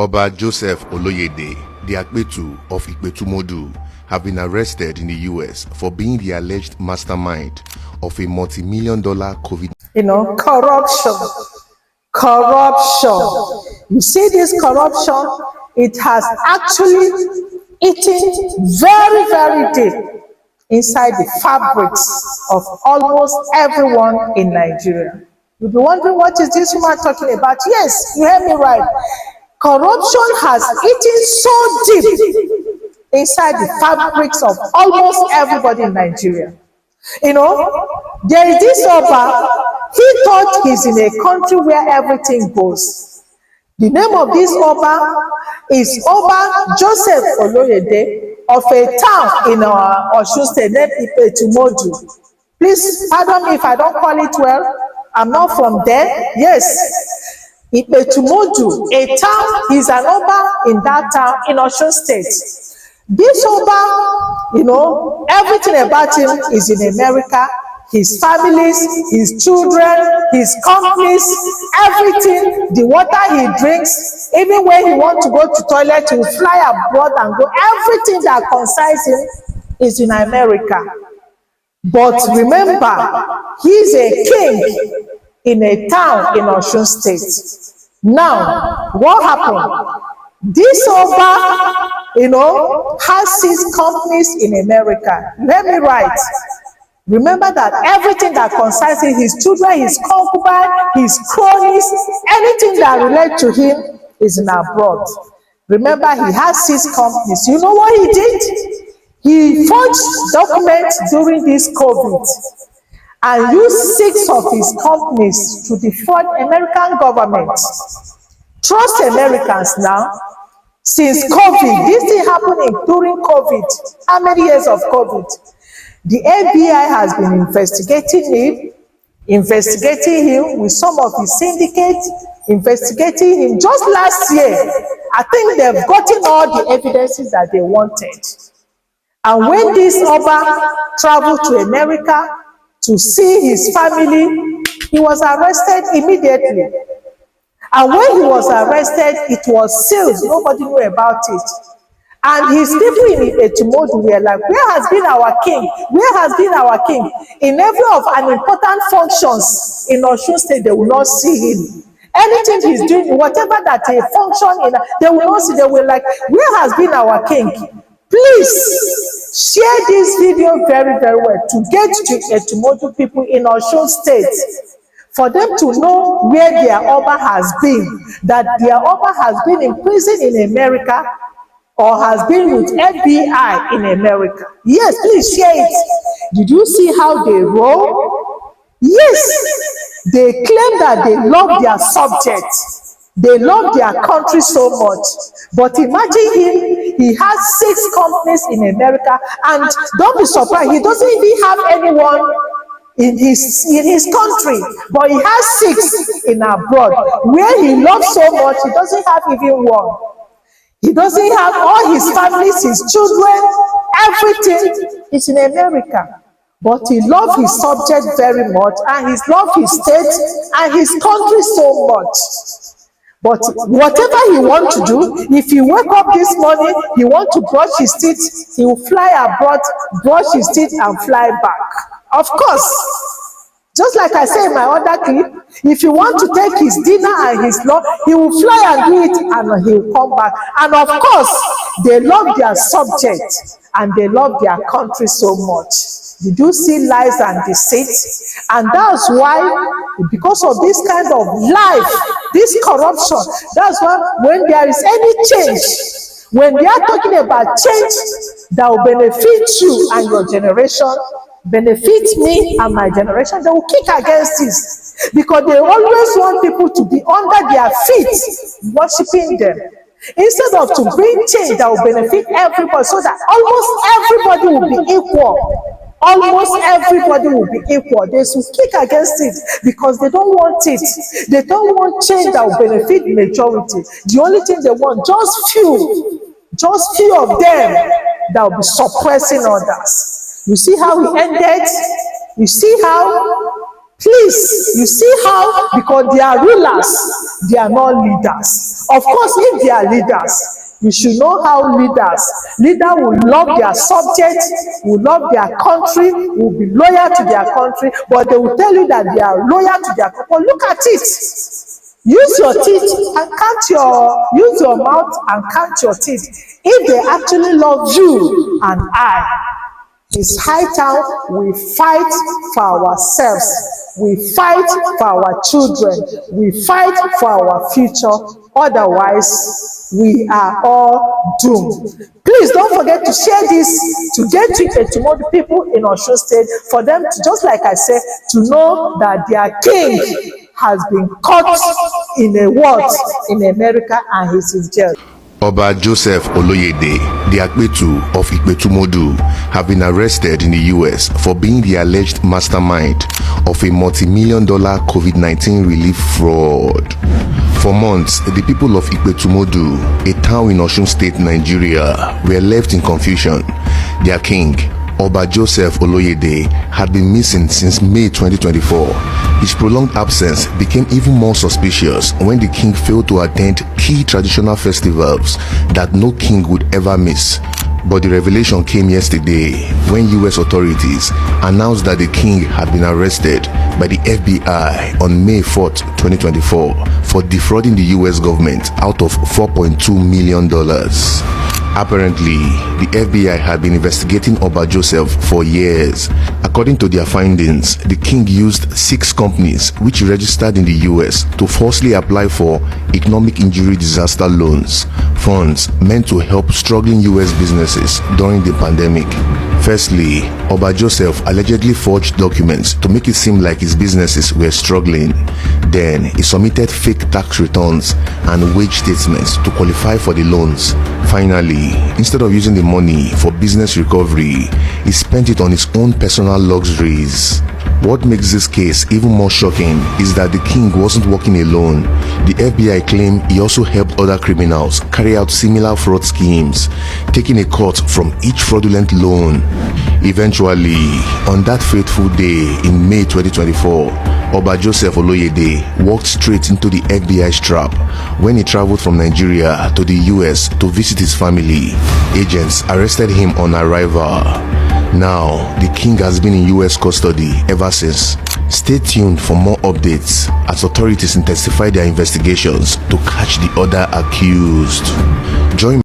Oba Joseph Oloyede, the Akpetu of Ikpetumodu, have been arrested in the US for being the alleged mastermind of a multi-million-dollar COVID. Corruption. You see this corruption, it has actually eaten very, very deep inside the fabrics of almost everyone in Nigeria. You'll be wondering, what is this woman talking about? Yes, you heard me right. Corruption has eaten so deep inside the fabrics of almost everybody in Nigeria. There is this Oba, he thought he's in a country where everything goes. The name of this Oba is Oba Joseph Oloyede of a town in our Osun State named Ikpetumodu. Please pardon me if I don't call it well. I'm not from there. Yes. Ikpetumodu, a town, he's an Oba in that town in Osun State. This Oba, everything about him is in America. His families, his children, his companies, everything, the water he drinks, even when he wants to go to toilet, he will fly abroad and go. Everything that concerns him is in America. But remember, he's a king in a town in Osun State. Now, what happened? This Oba, has 6 companies in America. Let me write. Remember that everything that concerns him, his children, his concubine, his cronies, anything that relates to him is in abroad. Remember, he has 6 companies. You know what he did? He forged documents during this COVID and used 6 of his companies to defraud American government. Trust Americans now. Since COVID, this thing happened during COVID. How many years of COVID? The OBA has been investigating him with some of his syndicates, investigating him. Just last year, I think they've gotten all the evidences that they wanted. And when this Oba traveled to America to see his family, he was arrested immediately. And when he was arrested, it was sealed. Nobody knew about it. And his people in Ikpetumodu were like, where has been our king? Where has been our king? In every of an important functions in Osun State, they will not see him. Anything he's doing, whatever that a function in, they will not see. They will like, where has been our king? Please share this video very, very well to get to Ikpetumodu people in Osun State, for them to know where their Oba has been, that their Oba has been in prison in America or has been with FBI in America. Yes, please share it. Did you see how they roll? Yes, they claim that they love their subjects. They love their country so much. But imagine him, he has 6 companies in America, and don't be surprised, he doesn't even have anyone in his country, but he has 6 in abroad, where he loves so much, he doesn't have even one. He doesn't have all his families, his children, everything is in America. But he loves his subject very much, and he loves his state and his country so much. But whatever he wants to do, if he wake up this morning, he wants to brush his teeth, he will fly abroad, brush his teeth and fly back. Of course, just like I say in my other clip, if you want to take his dinner and his love, he will fly and do it and he will come back. And of course, they love their subject and they love their country so much. Did you see lies and deceit? And that's why, because of this kind of life, this corruption, that's why when there is any change, when they are talking about change that will benefit you and your generation, benefit me and my generation, they will kick against this, because they always want people to be under their feet worshiping them, instead of to bring change that will benefit everybody, so that almost everybody will be equal. Almost everybody will be equal. They should kick against it, because they don't want it. They don't want change that will benefit majority. The only thing they want, just few of them that will be suppressing others. You see how he ended? You see how Please, you see how, because they are rulers, they are not leaders. Of course, if they are leaders, you should know how leaders will love their subjects, will love their country, will be loyal to their country, but they will tell you that they are loyal to their country. But look at it. Use your teeth and use your mouth and count your teeth. If they actually love you and I, it's high time we fight for ourselves. We fight for our children. We fight for our future. Otherwise, we are all doomed. Please don't forget to share this to get to more people in Osun State, for them to, just like I said, to know that their king has been caught in a what in America and he's in jail. Oba Joseph Oloyede, the Akpetu of Ikpetumodu, have been arrested in the US for being the alleged mastermind of a multi-million-dollar COVID-19 relief fraud. For months, the people of Ikpetumodu, a town in Osun State, Nigeria, were left in confusion. Their king, Oba Joseph Oloyede, had been missing since May 2024. His prolonged absence became even more suspicious when the king failed to attend key traditional festivals that no king would ever miss. But the revelation came yesterday when US authorities announced that the king had been arrested by the FBI on May 4th, 2024 for defrauding the US government out of $4.2 million. Apparently, the FBI had been investigating Oba Joseph for years. According to their findings, the king used 6 companies which registered in the US to falsely apply for economic injury disaster loans, funds meant to help struggling US businesses during the pandemic. Firstly, Oba Joseph allegedly forged documents to make it seem like his businesses were struggling. Then, he submitted fake tax returns and wage statements to qualify for the loans. Finally, instead of using the money for business recovery, he spent it on his own personal luxuries. What makes this case even more shocking is that the king wasn't working alone. The FBI claimed he also helped other criminals carry out similar fraud schemes, taking a cut from each fraudulent loan. Eventually, on that fateful day in May 2024, Oba Joseph Oloyede walked straight into the FBI's trap when he traveled from Nigeria to the US to visit his family. Agents arrested him on arrival. Now, the king has been in US custody ever since. Stay tuned for more updates as authorities intensify their investigations to catch the other accused. Join